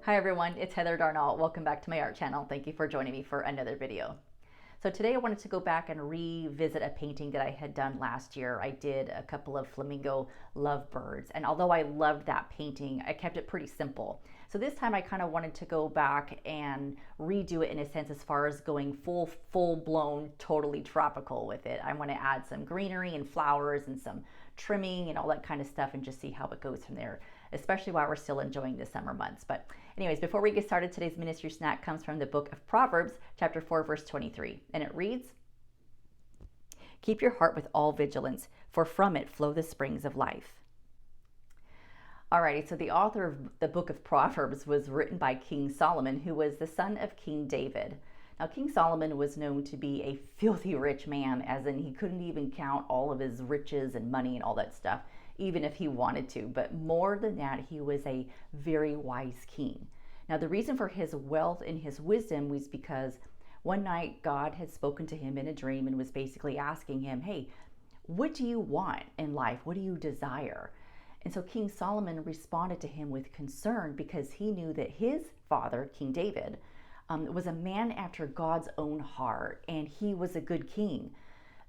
Hi everyone, it's Heather Darnall. Welcome back to my art channel. Thank you for joining me for another video. So today I wanted to go back and revisit a painting that I had done last year. I did a couple of flamingo lovebirds, and although I loved that painting, I kept it pretty simple. So this time I kind of wanted to go back and redo it in a sense as far as going full-blown, totally tropical with it. I want to add some greenery and flowers and some trimming and all that kind of stuff and just see how it goes from there, especially while we're still enjoying the summer months. But anyways, before we get started, today's ministry snack comes from the book of Proverbs, chapter 4, verse 23. And it reads, "Keep your heart with all vigilance, for from it flow the springs of life." Alrighty, so the author of the book of Proverbs was written by King Solomon, who was the son of King David. Now, King Solomon was known to be a filthy rich man, as in he couldn't even count all of his riches and money and all that stuff, even if he wanted to. But more than that, he was a very wise king. Now, the reason for his wealth and his wisdom was because one night God had spoken to him in a dream and was basically asking him, hey, what do you want in life? What do you desire? And so King Solomon responded to him with concern because he knew that his father, King David, was a man after God's own heart, and he was a good king.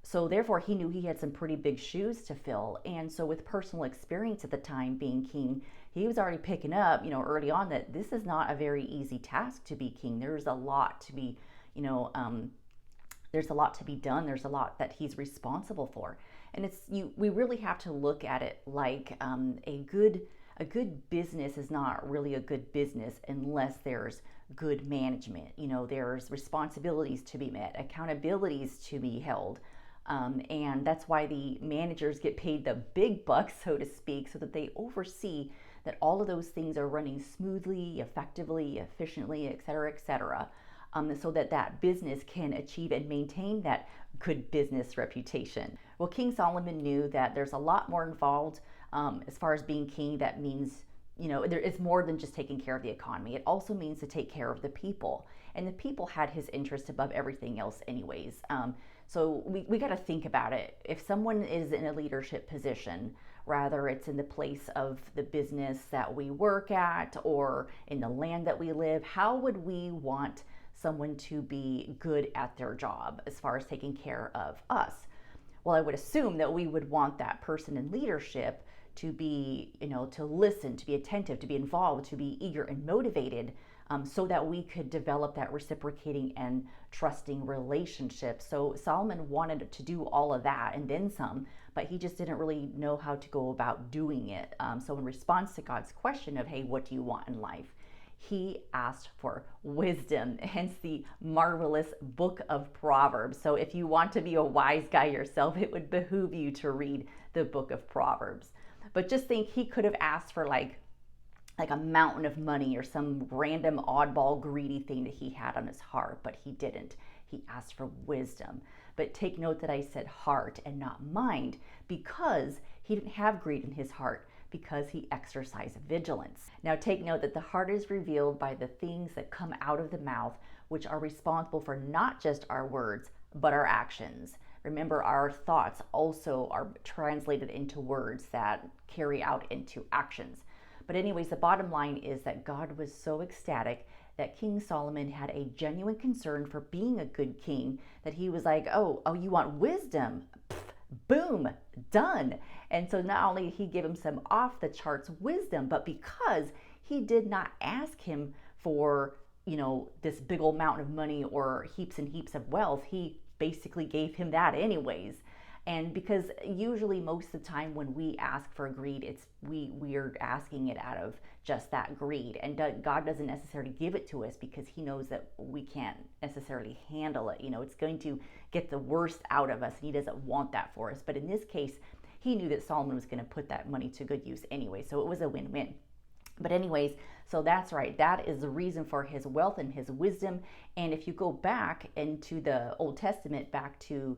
So therefore, he knew he had some pretty big shoes to fill. And so with personal experience at the time being king, he was already picking up, early on that this is not a very easy task to be king. There's a lot to be, there's a lot to be done. There's a lot that he's responsible for. And we really have to look at it like a good business is not really a good business unless there's good management. There's responsibilities to be met, accountabilities to be held. And that's why the managers get paid the big bucks, so to speak, so that they oversee that all of those things are running smoothly, effectively, efficiently, et cetera, so that that business can achieve and maintain that good business reputation. Well, King Solomon knew that there's a lot more involved as far as being king. That means, there is more than just taking care of the economy. It also means to take care of the people. And the people had his interest above everything else anyways. So we got to think about it. If someone is in a leadership position, rather it's in the place of the business that we work at or in the land that we live, how would we want someone to be good at their job as far as taking care of us? Well, I would assume that we would want that person in leadership to be, to listen, to be attentive, to be involved, to be eager and motivated, so that we could develop that reciprocating and trusting relationship. So Solomon wanted to do all of that and then some, but he just didn't really know how to go about doing it. So in response to God's question of, hey, what do you want in life? He asked for wisdom, hence the marvelous book of Proverbs. So if you want to be a wise guy yourself, it would behoove you to read the book of Proverbs. But just think, he could have asked for like a mountain of money or some random oddball greedy thing that he had on his heart, but he didn't. He asked for wisdom. But take note that I said heart and not mind, because he didn't have greed in his heart, because he exercised vigilance. Now take note that the heart is revealed by the things that come out of the mouth, which are responsible for not just our words, but our actions. Remember, our thoughts also are translated into words that carry out into actions. But anyways, the bottom line is that God was so ecstatic that King Solomon had a genuine concern for being a good king, that he was like, oh, you want wisdom? Pfft, boom, done. And so not only did he give him some off the charts wisdom, but because he did not ask him for, this big old mountain of money or heaps and heaps of wealth, he basically gave him that anyways. And because usually most of the time when we ask for greed, we're asking it out of just that greed. And God doesn't necessarily give it to us because he knows that we can't necessarily handle it. It's going to get the worst out of us, and he doesn't want that for us. But in this case, he knew that Solomon was going to put that money to good use anyway. So it was a win-win. But anyways, so that's right. That is the reason for his wealth and his wisdom. And if you go back into the Old Testament, back to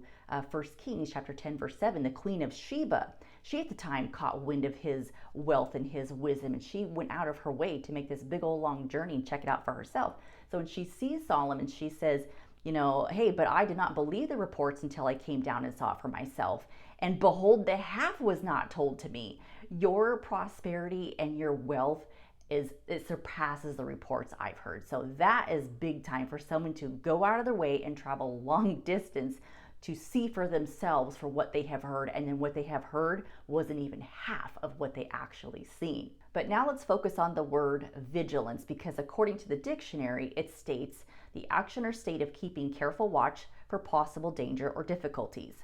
1 Kings chapter 10, verse 7, the Queen of Sheba, she at the time caught wind of his wealth and his wisdom, and she went out of her way to make this big old long journey and check it out for herself. So when she sees Solomon, she says, Hey, but I did not believe the reports until I came down and saw it for myself. And behold, the half was not told to me. Your prosperity and your wealth it surpasses the reports I've heard. So that is big time for someone to go out of their way and travel long distance to see for themselves for what they have heard, and then what they have heard wasn't even half of what they actually seen. But now let's focus on the word vigilance, because according to the dictionary, it states the action or state of keeping careful watch for possible danger or difficulties.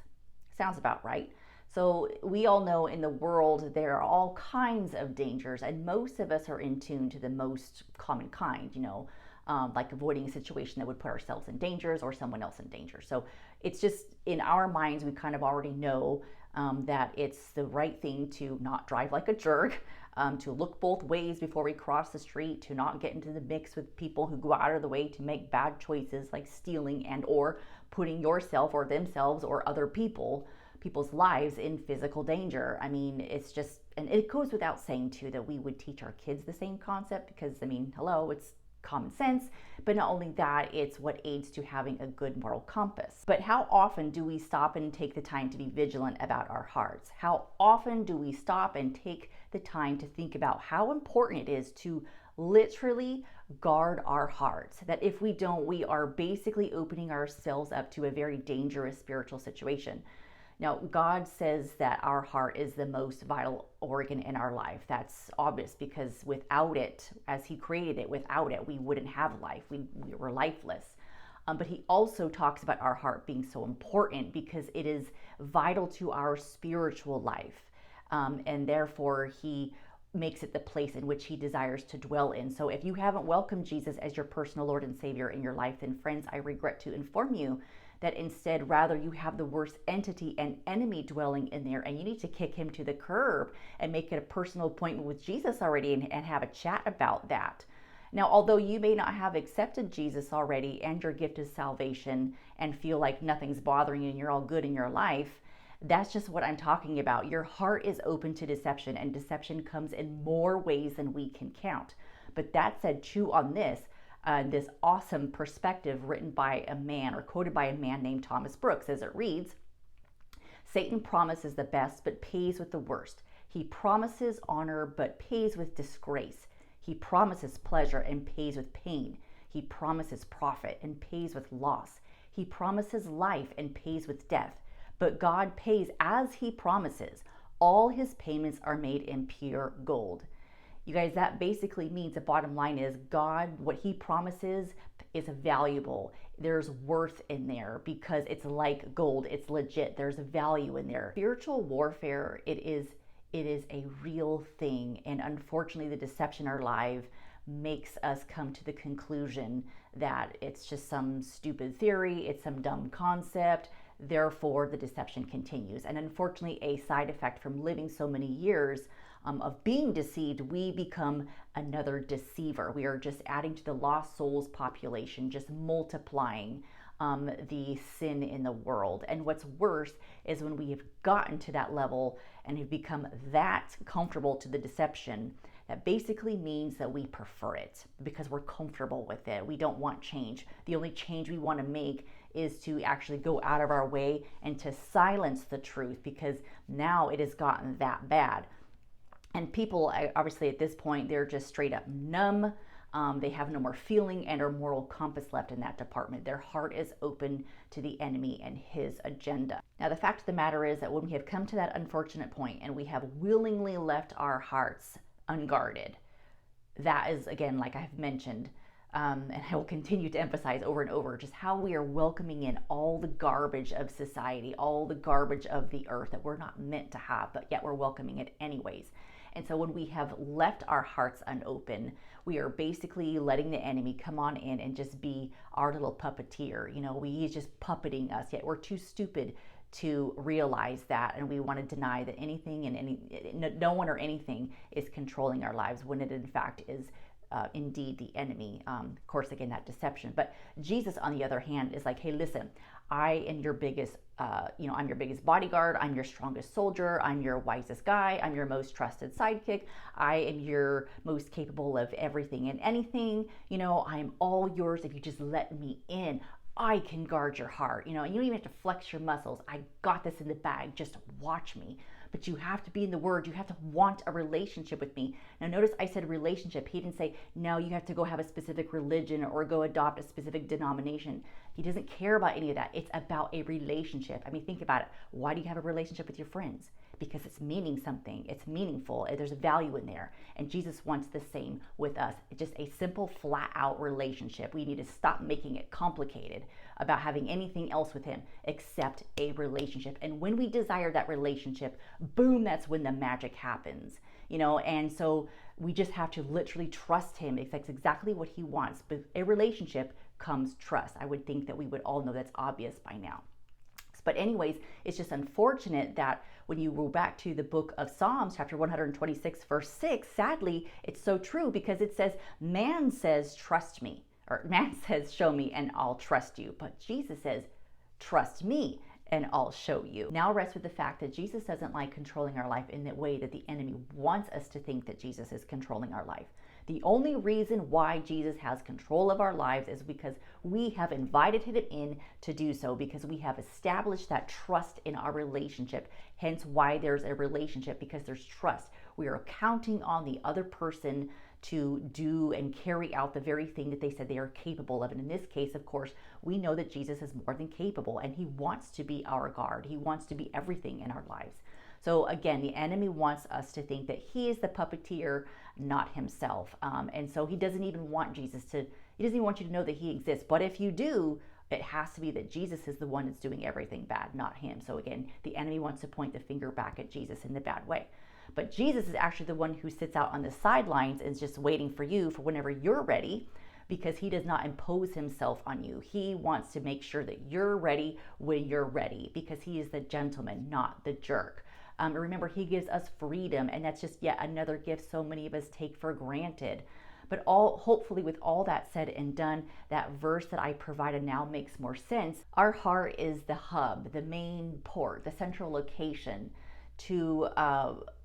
Sounds about right. So we all know in the world there are all kinds of dangers, and most of us are in tune to the most common kind, like avoiding a situation that would put ourselves in dangers or someone else in danger. So it's just in our minds, we kind of already know that it's the right thing to not drive like a jerk, to look both ways before we cross the street, to not get into the mix with people who go out of the way to make bad choices like stealing and or putting yourself or themselves or other people's lives in physical danger. I mean, it's just, and it goes without saying too that we would teach our kids the same concept, because hello, it's common sense. But not only that, it's what aids to having a good moral compass. But how often do we stop and take the time to be vigilant about our hearts? How often do we stop and take the time to think about how important it is to literally guard our hearts? That if we don't, we are basically opening ourselves up to a very dangerous spiritual situation. Now, God says that our heart is the most vital organ in our life. That's obvious, because without it, as He created it, without it, we wouldn't have life. We were lifeless. But He also talks about our heart being so important because it is vital to our spiritual life. And therefore, He makes it the place in which He desires to dwell in. So if you haven't welcomed Jesus as your personal Lord and Savior in your life, then friends, I regret to inform you that instead, rather, you have the worst entity and enemy dwelling in there, and you need to kick him to the curb and make it a personal appointment with Jesus already and have a chat about that. Now, although you may not have accepted Jesus already and your gift is salvation and feel like nothing's bothering you and you're all good in your life, that's just what I'm talking about. Your heart is open to deception, and deception comes in more ways than we can count. But that said, chew on this awesome perspective written by a man, or quoted by a man named Thomas Brooks, as it reads: Satan promises the best but pays with the worst. He promises honor but pays with disgrace. He promises pleasure and pays with pain. He promises profit and pays with loss. He promises life and pays with death. But God pays as He promises. All His payments are made in pure gold. You guys, that basically means the bottom line is God, what He promises is valuable. There's worth in there because it's like gold. It's legit. There's a value in there. Spiritual warfare, it is a real thing. And unfortunately, the deception in our life makes us come to the conclusion that it's just some stupid theory. It's some dumb concept. Therefore, the deception continues. And unfortunately, a side effect from living so many years of being deceived, we become another deceiver. We are just adding to the lost souls population, just multiplying the sin in the world. And what's worse is when we have gotten to that level and have become that comfortable to the deception, that basically means that we prefer it because we're comfortable with it. We don't want change. The only change we want to make is to actually go out of our way and to silence the truth, because now it has gotten that bad. And people, obviously at this point, they're just straight up numb. They have no more feeling and or moral compass left in that department. Their heart is open to the enemy and his agenda. Now, the fact of the matter is that when we have come to that unfortunate point and we have willingly left our hearts unguarded, that is, again, like I've mentioned, and I will continue to emphasize over and over, just how we are welcoming in all the garbage of society, all the garbage of the earth that we're not meant to have, but yet we're welcoming it anyways. And so when we have left our hearts unopened, we are basically letting the enemy come on in and just be our little puppeteer. He's just puppeting us, yet we're too stupid to realize that, and we want to deny that anything and no one or anything is controlling our lives, when it in fact is indeed the enemy. Of course, again, that deception. But Jesus, on the other hand, is like, hey, listen, I am your biggest, I'm your biggest bodyguard. I'm your strongest soldier. I'm your wisest guy. I'm your most trusted sidekick. I am your most capable of everything and anything. I am all yours if you just let me in. I can guard your heart, and you don't even have to flex your muscles. I got this in the bag. Just watch me. But you have to be in the Word. You have to want a relationship with me. Now, notice I said relationship. He didn't say, no, you have to go have a specific religion or go adopt a specific denomination. He doesn't care about any of that. It's about a relationship. I mean, think about it. Why do you have a relationship with your friends? Because it's meaning something. It's meaningful. There's a value in there. And Jesus wants the same with us. It's just a simple, flat out relationship. We need to stop making it complicated about having anything else with him except a relationship. And when we desire that relationship, boom, that's when the magic happens. And so we just have to literally trust him. That's exactly what he wants. But a relationship comes trust. I would think that we would all know that's obvious by now. But anyways, it's just unfortunate that when you go back to the book of Psalms, chapter 126, verse 6, sadly, it's so true because it says, man says, trust me, or man says, show me, and I'll trust you. But Jesus says, trust me, and I'll show you. Now rest with the fact that Jesus doesn't like controlling our life in the way that the enemy wants us to think that Jesus is controlling our life. The only reason why Jesus has control of our lives is because we have invited him in to do so, because we have established that trust in our relationship. Hence why there's a relationship, because there's trust. We are counting on the other person to do and carry out the very thing that they said they are capable of. And in this case, of course, we know that Jesus is more than capable, and he wants to be our guard. He wants to be everything in our lives. So again, the enemy wants us to think that he is the puppeteer, not himself. And so he doesn't even want he doesn't even want you to know that he exists. But if you do, it has to be that Jesus is the one that's doing everything bad, not him. So again, the enemy wants to point the finger back at Jesus in the bad way. But Jesus is actually the one who sits out on the sidelines and is just waiting for you for whenever you're ready, because he does not impose himself on you. He wants to make sure that you're ready when you're ready, because he is the gentleman, not the jerk. Remember, he gives us freedom, and that's just yet another gift so many of us take for granted. But hopefully with all that said and done, that verse that I provided now makes more sense. Our heart is the hub, the main port, the central location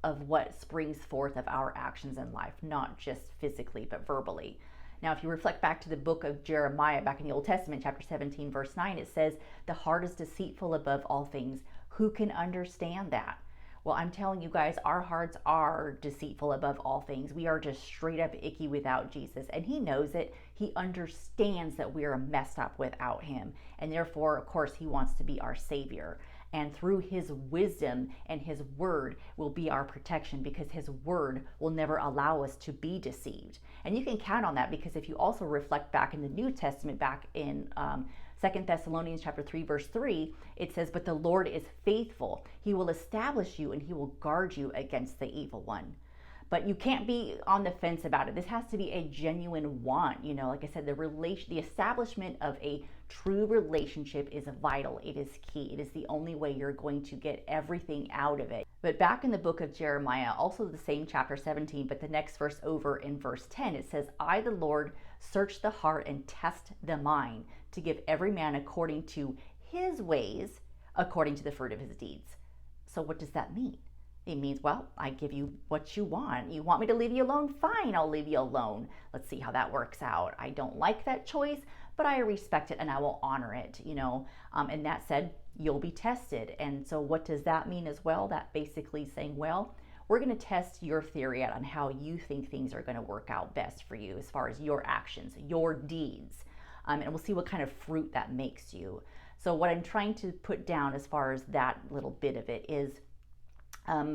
of what springs forth of our actions in life, not just physically, but verbally. Now, if you reflect back to the book of Jeremiah, back in the Old Testament, chapter 17, verse 9, it says, the heart is deceitful above all things. Who can understand that? Well, I'm telling you guys, our hearts are deceitful above all things. We are just straight up icky without Jesus. And he knows it. He understands that we are messed up without him. And therefore, of course, he wants to be our savior. And through his wisdom and his word will be our protection, because his word will never allow us to be deceived. And you can count on that, because if you also reflect back in the New Testament, back in 2 Thessalonians chapter 3, verse 3, it says, but the Lord is faithful. He will establish you and he will guard you against the evil one. But you can't be on the fence about it. This has to be a genuine want. Like I said, the establishment of a true relationship is vital. It is key. It is the only way you're going to get everything out of it. But back in the book of Jeremiah, also the same chapter 17, but the next verse over in verse 10, it says, I, the Lord, search the heart and test the mind, to give every man according to his ways, according to the fruit of his deeds. So what does that mean? It means, well, I give you what you want. You want me to leave you alone? Fine, I'll leave you alone. Let's see how that works out. I don't like that choice, but I respect it and I will honor it, And that said, you'll be tested. And so what does that mean as well? That basically saying, well, we're going to test your theory out on how you think things are going to work out best for you as far as your actions, your deeds. And we'll see what kind of fruit that makes you. So what I'm trying to put down as far as that little bit of it is,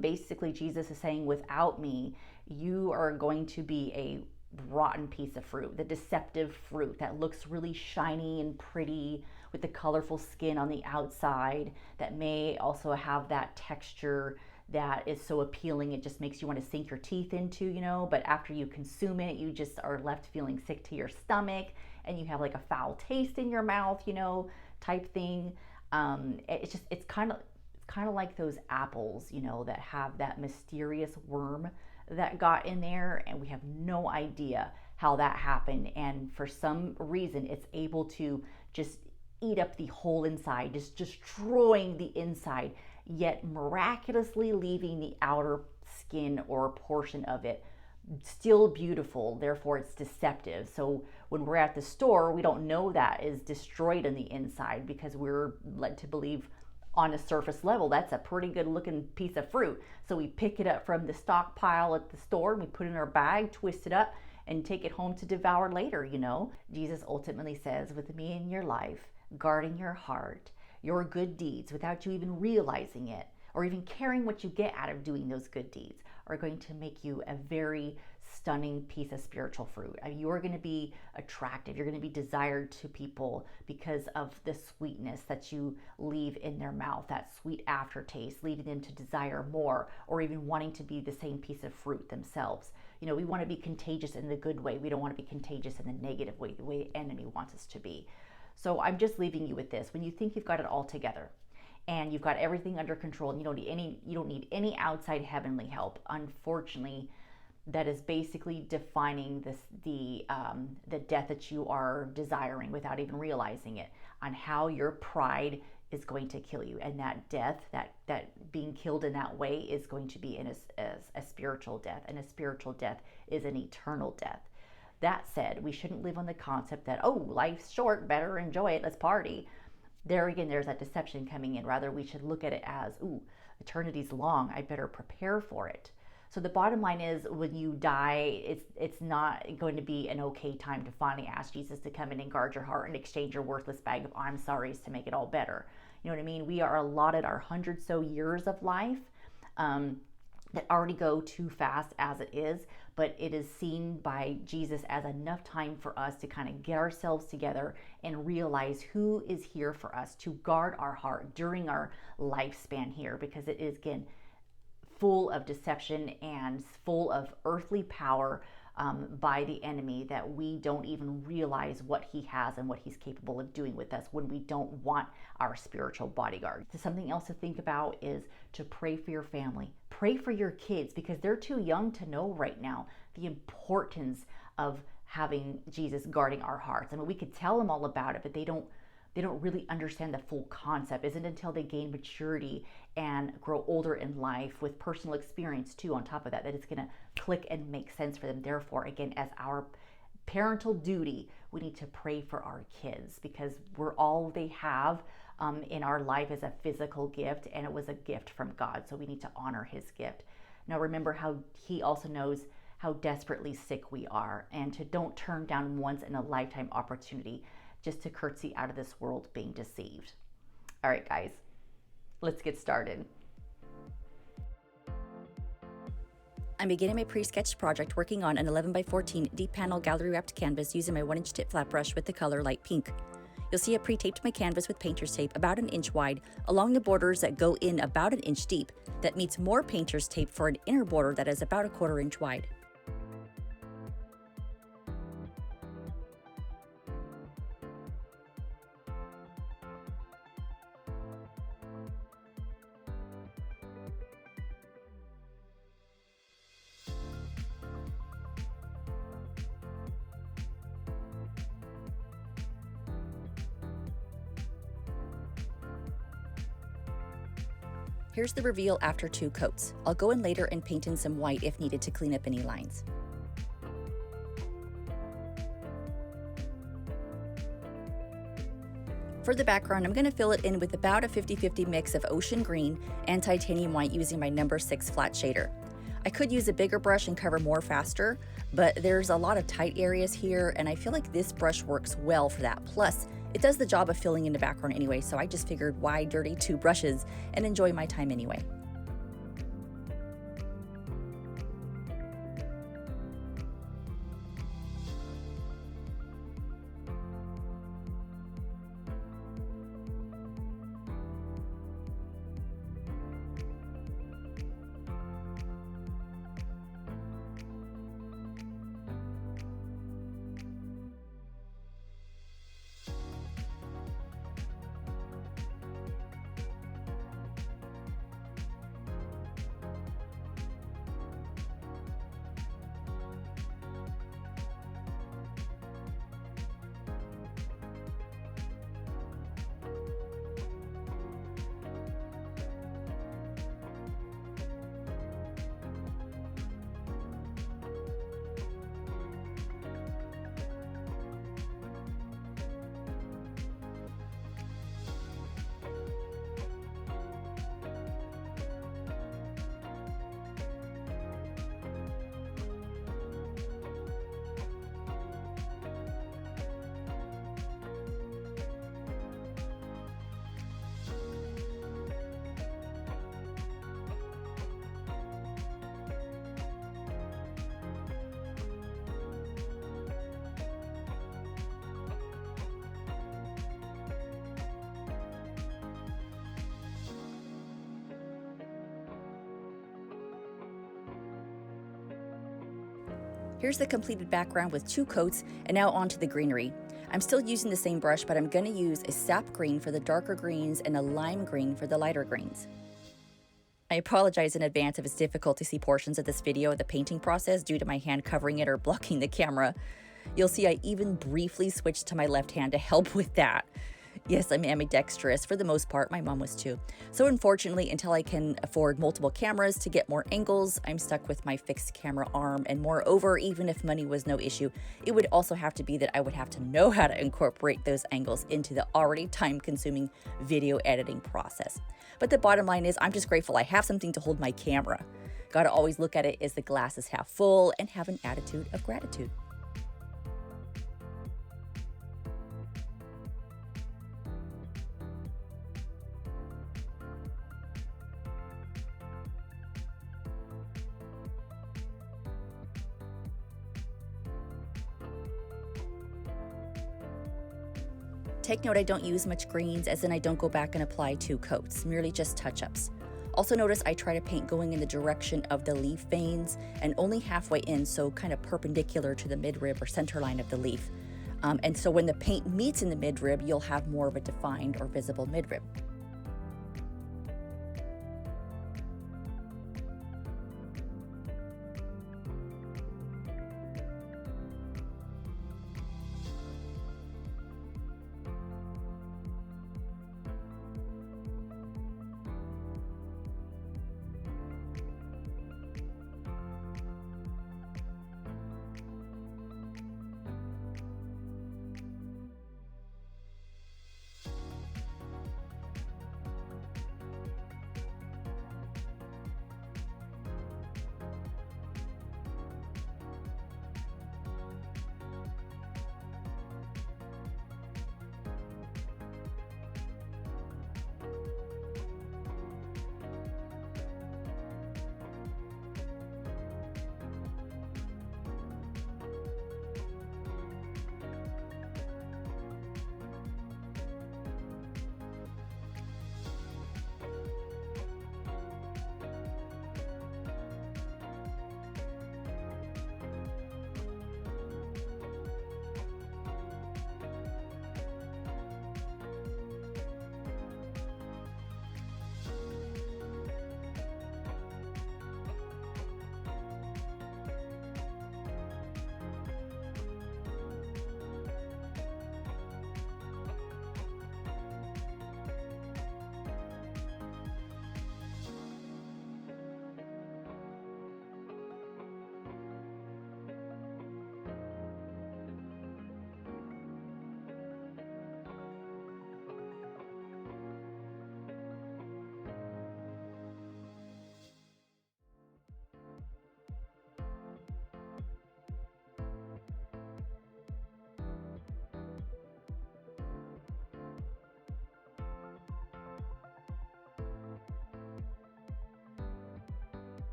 basically Jesus is saying, without me, you are going to be a rotten piece of fruit, the deceptive fruit that looks really shiny and pretty with the colorful skin on the outside, that may also have that texture that is so appealing it just makes you want to sink your teeth into, but after you consume it, you just are left feeling sick to your stomach and you have like a foul taste in your mouth, type thing. It's kind of like those apples, that have that mysterious worm that got in there, and we have no idea how that happened. And for some reason, it's able to just eat up the whole inside, just destroying the inside, yet miraculously leaving the outer skin or portion of it still beautiful, therefore it's deceptive. So when we're at the store, we don't know that is destroyed on the inside because we're led to believe on a surface level that's a pretty good looking piece of fruit. So we pick it up from the stockpile at the store, we put it in our bag, twist it up, and take it home to devour later. Jesus ultimately says, with me in your life, guarding your heart, your good deeds without you even realizing it or even caring what you get out of doing those good deeds are going to make you a very stunning piece of spiritual fruit. You are going to be attractive. You're going to be desired to people because of the sweetness that you leave in their mouth, that sweet aftertaste, leaving them to desire more or even wanting to be the same piece of fruit themselves. We want to be contagious in the good way. We don't want to be contagious in the negative way, the way the enemy wants us to be. So I'm just leaving you with this. When you think you've got it all together, and you've got everything under control, and you don't need any outside heavenly help. Unfortunately, that is basically defining the death that you are desiring without even realizing it, on how your pride is going to kill you, and that death, that being killed in that way, is going to be a spiritual death, and a spiritual death is an eternal death. That said, we shouldn't live on the concept that, oh, life's short, better enjoy it, let's party. There again, there's that deception coming in. Rather, we should look at it as, ooh, eternity's long, I better prepare for it. So the bottom line is, when you die, it's not going to be an okay time to finally ask Jesus to come in and guard your heart and exchange your worthless bag of I'm sorry's to make it all better. You know what I mean? We are allotted our 100 so years of life that already go too fast as it is, but it is seen by Jesus as enough time for us to kind of get ourselves together and realize who is here for us to guard our heart during our lifespan here, because it is, again, full of deception and full of earthly power by the enemy, that we don't even realize what he has and what he's capable of doing with us when we don't want our spiritual bodyguard. So something else to think about is to pray for your family. Pray for your kids, because they're too young to know right now the importance of having Jesus guarding our hearts. I mean, we could tell them all about it, but they don't really understand the full concept. Isn't until they gain maturity and grow older in life with personal experience too on top of that it's going to click and make sense for them. Therefore, again, as our parental duty, we need to pray for our kids, because we're all they have in our life is a physical gift, and it was a gift from God. So we need to honor his gift. Now remember how he also knows how desperately sick we are, and to don't turn down once in a lifetime opportunity just to curtsy out of this world being deceived. All right, guys, let's get started. I'm beginning my pre-sketched project working on an 11x14 deep panel gallery wrapped canvas using my 1-inch tip flat brush with the color light pink. You'll see I pre-taped my canvas with painter's tape about 1 inch wide along the borders that go in about 1 inch deep. That meets more painter's tape for an inner border that is about 1/4 inch wide. Here's the reveal after 2 coats. I'll go in later and paint in some white if needed to clean up any lines. For the background, I'm going to fill it in with about a 50-50 mix of ocean green and titanium white using my number 6 flat shader. I could use a bigger brush and cover more faster, but there's a lot of tight areas here, and I feel like this brush works well for that. Plus, it does the job of filling in the background anyway, so I just figured why dirty 2 brushes and enjoy my time anyway. Here's the completed background with 2 coats, and now on to the greenery. I'm still using the same brush, but I'm going to use a sap green for the darker greens and a lime green for the lighter greens. I apologize in advance if it's difficult to see portions of this video of the painting process due to my hand covering it or blocking the camera. You'll see I even briefly switched to my left hand to help with that. Yes, I'm ambidextrous for the most part. My mom was too. So unfortunately, until I can afford multiple cameras to get more angles, I'm stuck with my fixed camera arm. And moreover, even if money was no issue, it would also have to be that I would have to know how to incorporate those angles into the already time-consuming video editing process. But the bottom line is I'm just grateful I have something to hold my camera. Gotta always look at it as the glass is half full and have an attitude of gratitude. Take note I don't use much greens, as in I don't go back and apply 2 coats, merely just touch-ups. Also notice I try to paint going in the direction of the leaf veins and only halfway in, so kind of perpendicular to the midrib or center line of the leaf. And so when the paint meets in the midrib, you'll have more of a defined or visible midrib.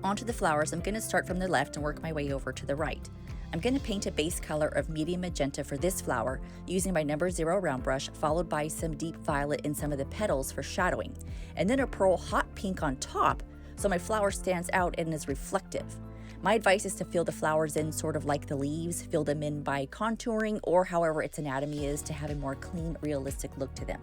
Onto the flowers, I'm going to start from the left and work my way over to the right. I'm going to paint a base color of medium magenta for this flower using my number 0 round brush, followed by some deep violet in some of the petals for shadowing, and then a pearl hot pink on top so my flower stands out and is reflective. My advice is to fill the flowers in sort of like the leaves, fill them in by contouring or however its anatomy is to have a more clean, realistic look to them.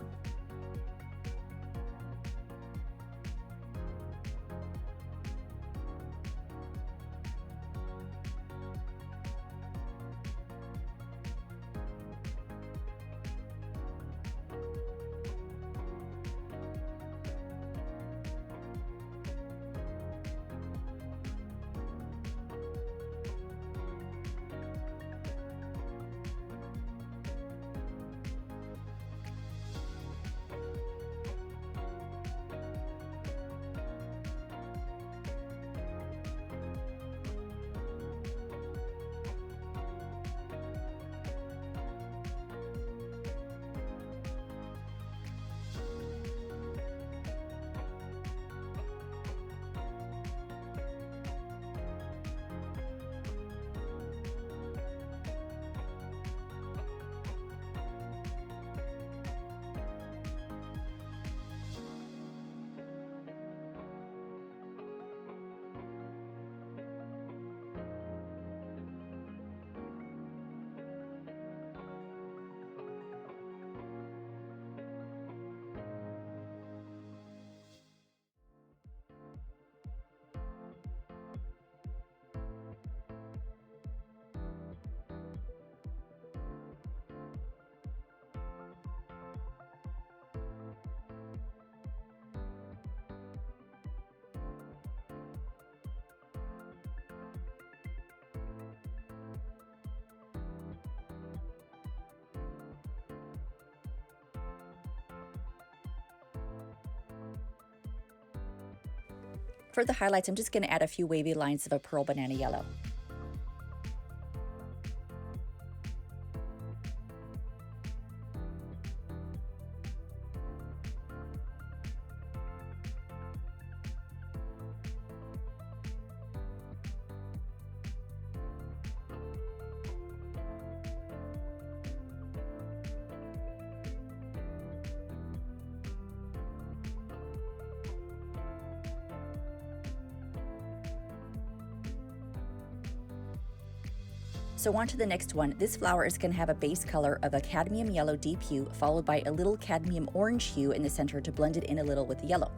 For the highlights, I'm just going to add a few wavy lines of a pearl banana yellow. So on to the next one. This flower is going to have a base color of a cadmium yellow deep hue, followed by a little cadmium orange hue in the center to blend it in a little with the yellow.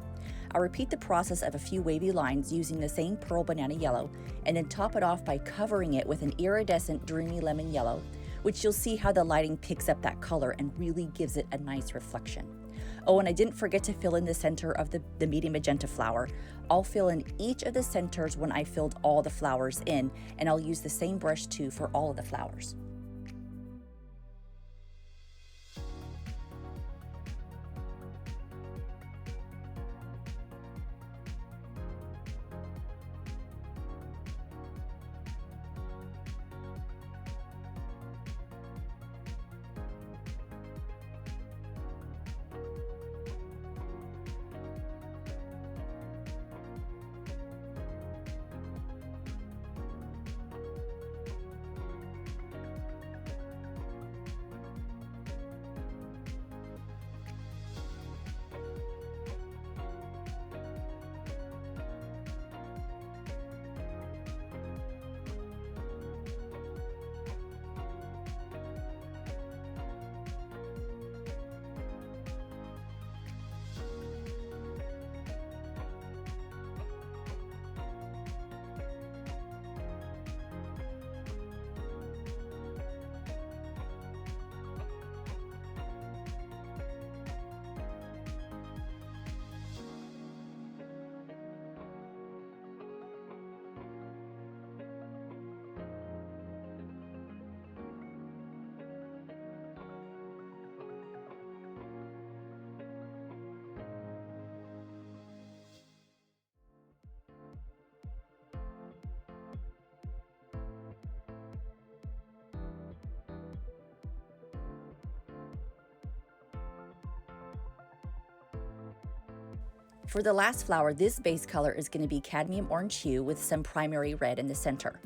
I'll repeat the process of a few wavy lines using the same pearl banana yellow, and then top it off by covering it with an iridescent dreamy lemon yellow, which you'll see how the lighting picks up that color and really gives it a nice reflection. Oh, and I didn't forget to fill in the center of the medium magenta flower. I'll fill in each of the centers when I filled all the flowers in, and I'll use the same brush too for all of the flowers. For the last flower, this base color is going to be cadmium orange hue with some primary red in the center.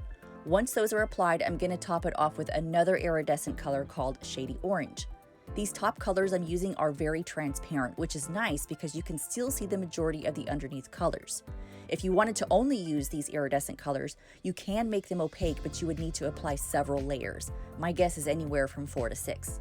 Once those are applied, I'm going to top it off with another iridescent color called Shady Orange. These top colors I'm using are very transparent, which is nice because you can still see the majority of the underneath colors. If you wanted to only use these iridescent colors, you can make them opaque, but you would need to apply several layers. My guess is anywhere from 4 to 6.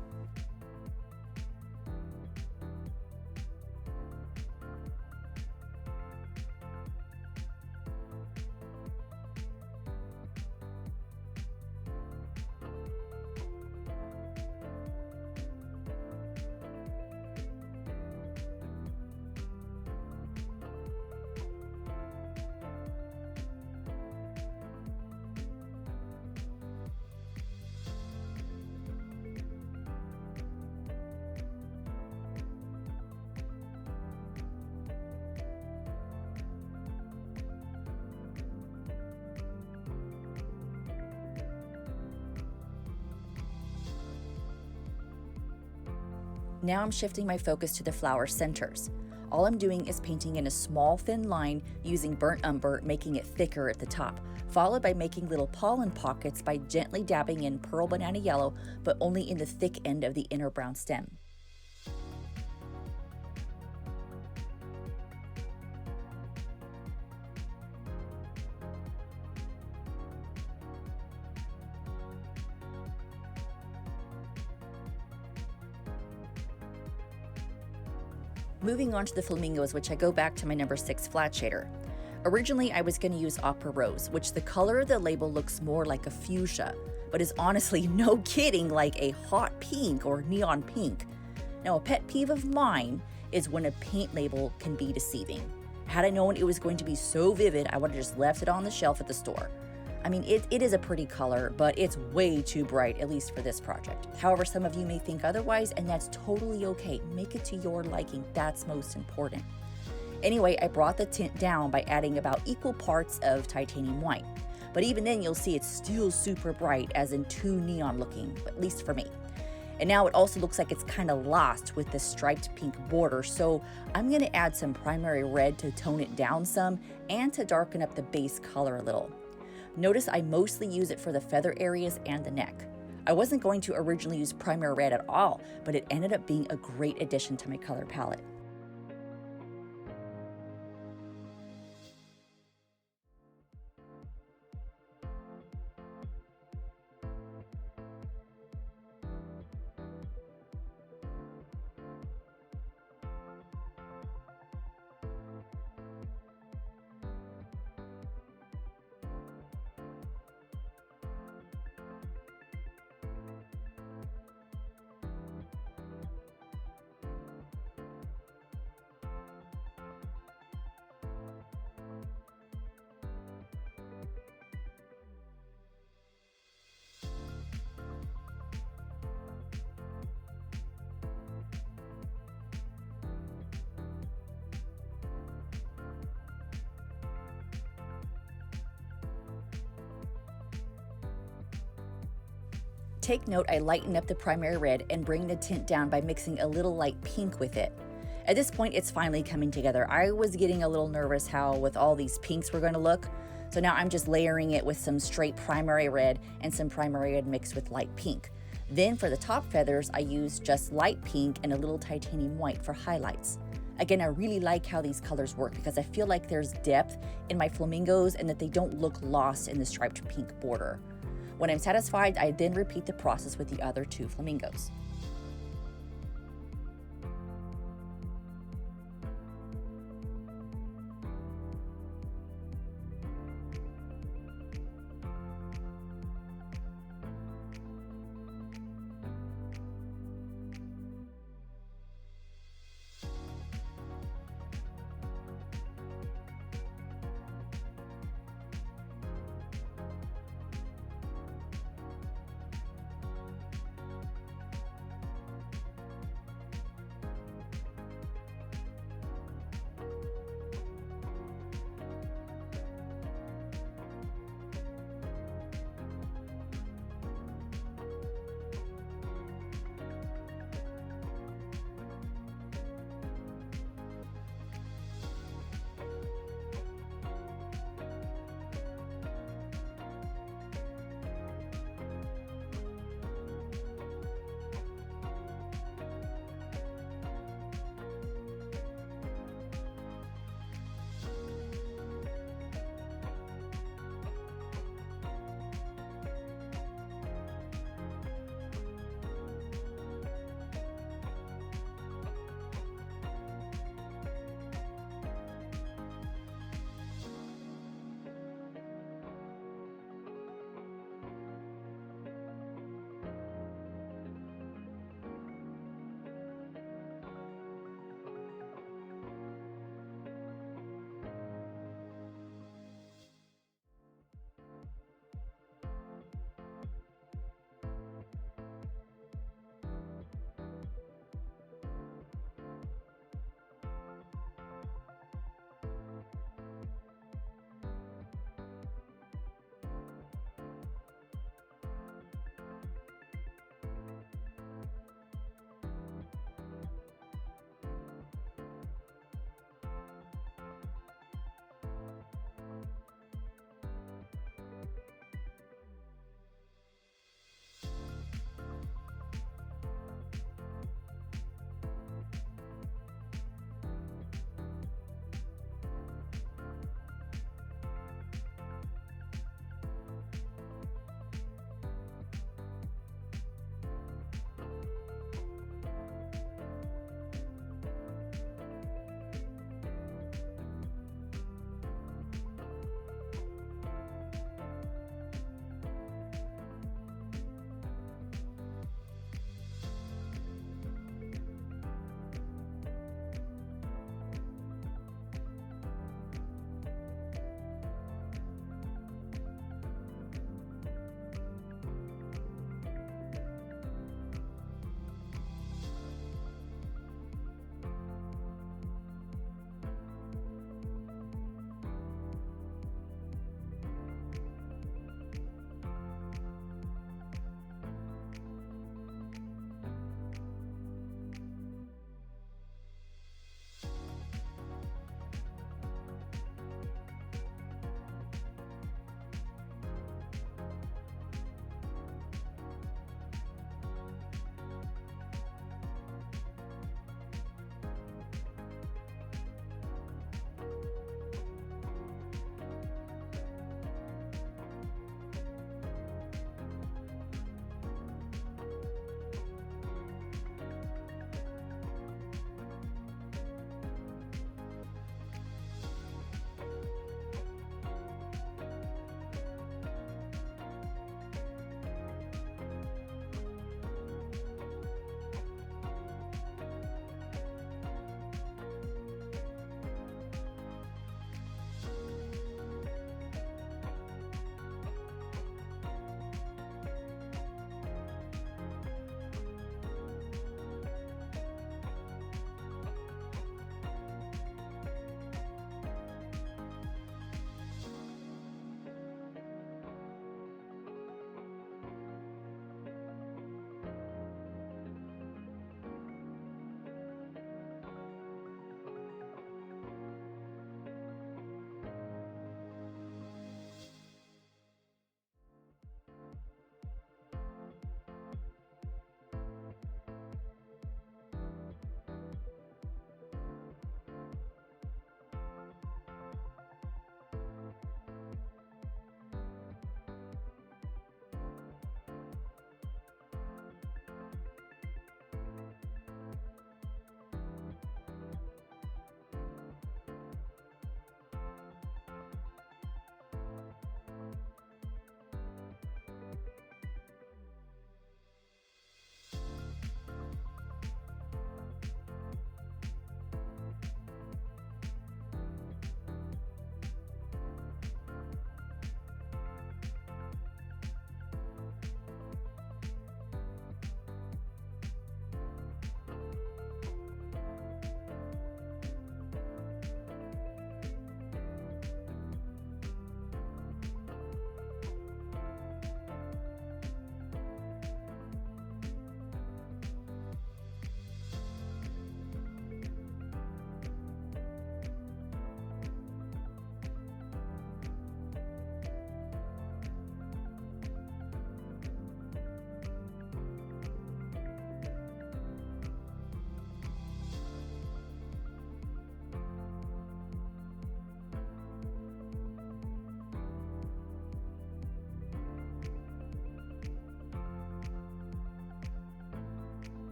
Now I'm shifting my focus to the flower centers. All I'm doing is painting in a small thin line using burnt umber, making it thicker at the top, followed by making little pollen pockets by gently dabbing in pearl banana yellow, but only in the thick end of the inner brown stem. Moving on to the flamingos, which I go back to my number 6 flat shader. Originally, I was going to use Opera Rose, which the color of the label looks more like a fuchsia, but is honestly, no kidding, like a hot pink or neon pink. Now, a pet peeve of mine is when a paint label can be deceiving. Had I known it was going to be so vivid, I would have just left it on the shelf at the store. I mean, it is a pretty color, but it's way too bright, at least for this project. However, some of you may think otherwise, and that's totally okay. Make it to your liking. That's most important. Anyway, I brought the tint down by adding about equal parts of titanium white. But even then, you'll see it's still super bright, as in too neon looking, at least for me. And now it also looks like it's kind of lost with the striped pink border, so I'm going to add some primary red to tone it down some and to darken up the base color a little. Notice I mostly use it for the feather areas and the neck. I wasn't going to originally use primary red at all, but it ended up being a great addition to my color palette. Take note, I lighten up the primary red and bring the tint down by mixing a little light pink with it. At this point, it's finally coming together. I was getting a little nervous how with all these pinks were going to look. So now I'm just layering it with some straight primary red and some primary red mixed with light pink. Then for the top feathers, I use just light pink and a little titanium white for highlights. Again, I really like how these colors work because I feel like there's depth in my flamingos and that they don't look lost in the striped pink border. When I'm satisfied, I then repeat the process with the other 2 flamingos.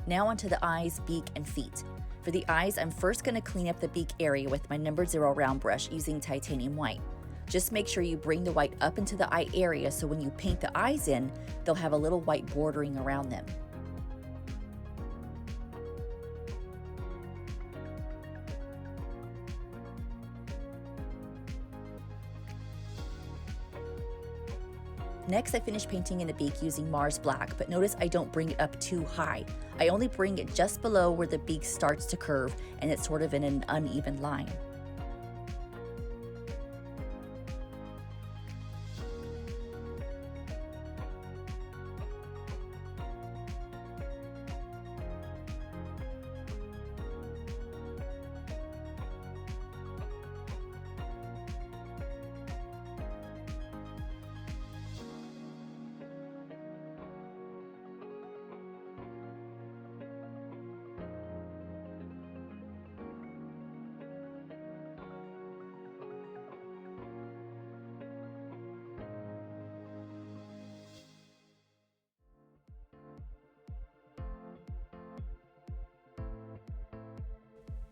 Now onto the eyes, beak, and feet. For the eyes, I'm first going to clean up the beak area with my number 0 round brush using titanium white. Just make sure you bring the white up into the eye area so when you paint the eyes in, they'll have a little white bordering around them. Next, I finish painting in the beak using Mars Black, but notice I don't bring it up too high. I only bring it just below where the beak starts to curve and it's sort of in an uneven line.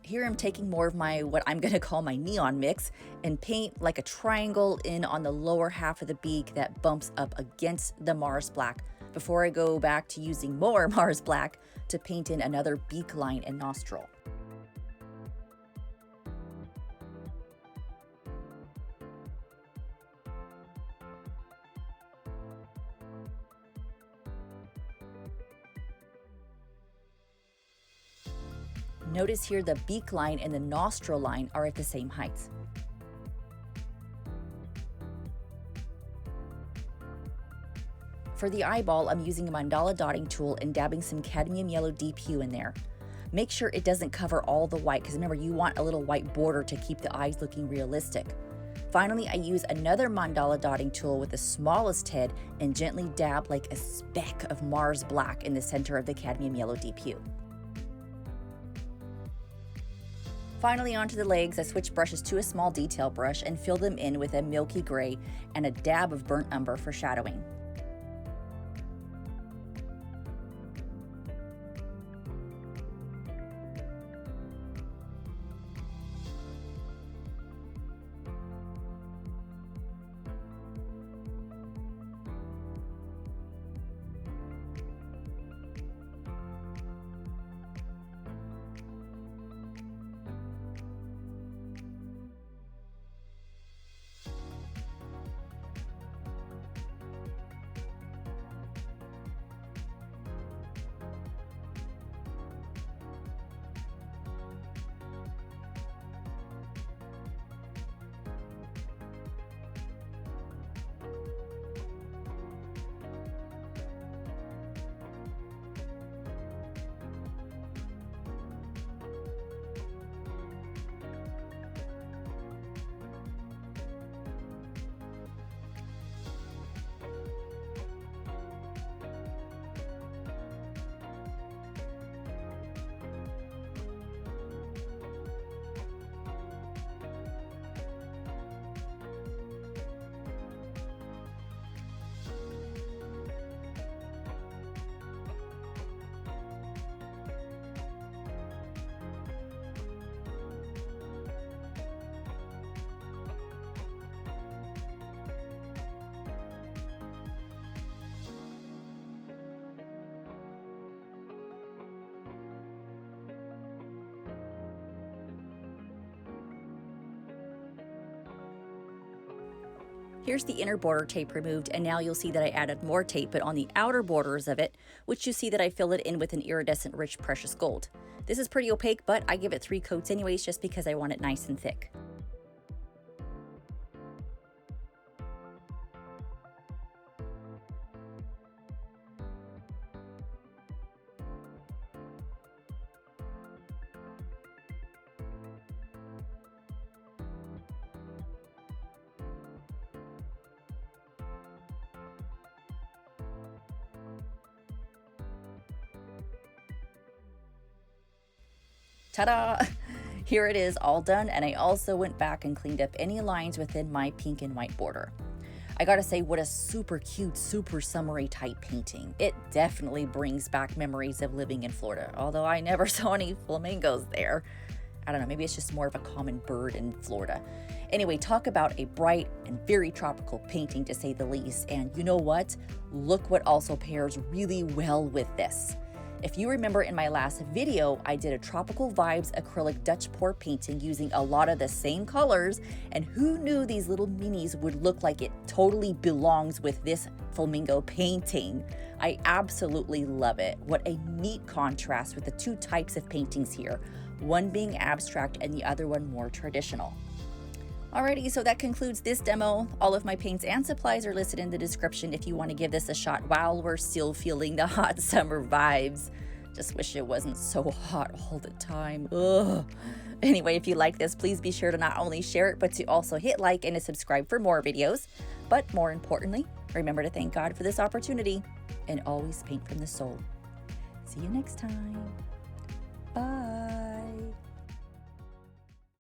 Here I'm taking more of my, what I'm going to call my neon mix, and paint like a triangle in on the lower half of the beak that bumps up against the Mars Black before I go back to using more Mars Black to paint in another beak line and nostril. Notice here the beak line and the nostril line are at the same height. For the eyeball, I'm using a mandala dotting tool and dabbing some cadmium yellow deep hue in there. Make sure it doesn't cover all the white, because remember, you want a little white border to keep the eyes looking realistic. Finally, I use another mandala dotting tool with the smallest head and gently dab like a speck of Mars Black in the center of the cadmium yellow deep hue. Finally, onto the legs, I switch brushes to a small detail brush and fill them in with a milky gray and a dab of burnt umber for shadowing. Here's the inner border tape removed, and now you'll see that I added more tape, but on the outer borders of it, which you see that I fill it in with an iridescent rich precious gold. This is pretty opaque, but I give it 3 coats anyways, just because I want it nice and thick. Ta-da! Here it is all done, and I also went back and cleaned up any lines within my pink and white border. I gotta say, what a super cute, super summery type painting. It definitely brings back memories of living in Florida, although I never saw any flamingos there. I don't know, maybe it's just more of a common bird in Florida. Anyway, talk about a bright and very tropical painting, to say the least. And you know what? Look what also pairs really well with this. If you remember in my last video, I did a Tropical Vibes acrylic Dutch pour painting using a lot of the same colors, and who knew these little minis would look like it totally belongs with this flamingo painting. I absolutely love it. What a neat contrast with the two types of paintings here, one being abstract and the other one more traditional. Alrighty, so that concludes this demo. All of my paints and supplies are listed in the description if you want to give this a shot while we're still feeling the hot summer vibes. Just wish it wasn't so hot all the time. Ugh. Anyway, if you like this, please be sure to not only share it, but to also hit like and to subscribe for more videos. But more importantly, remember to thank God for this opportunity and always paint from the soul. See you next time. Bye.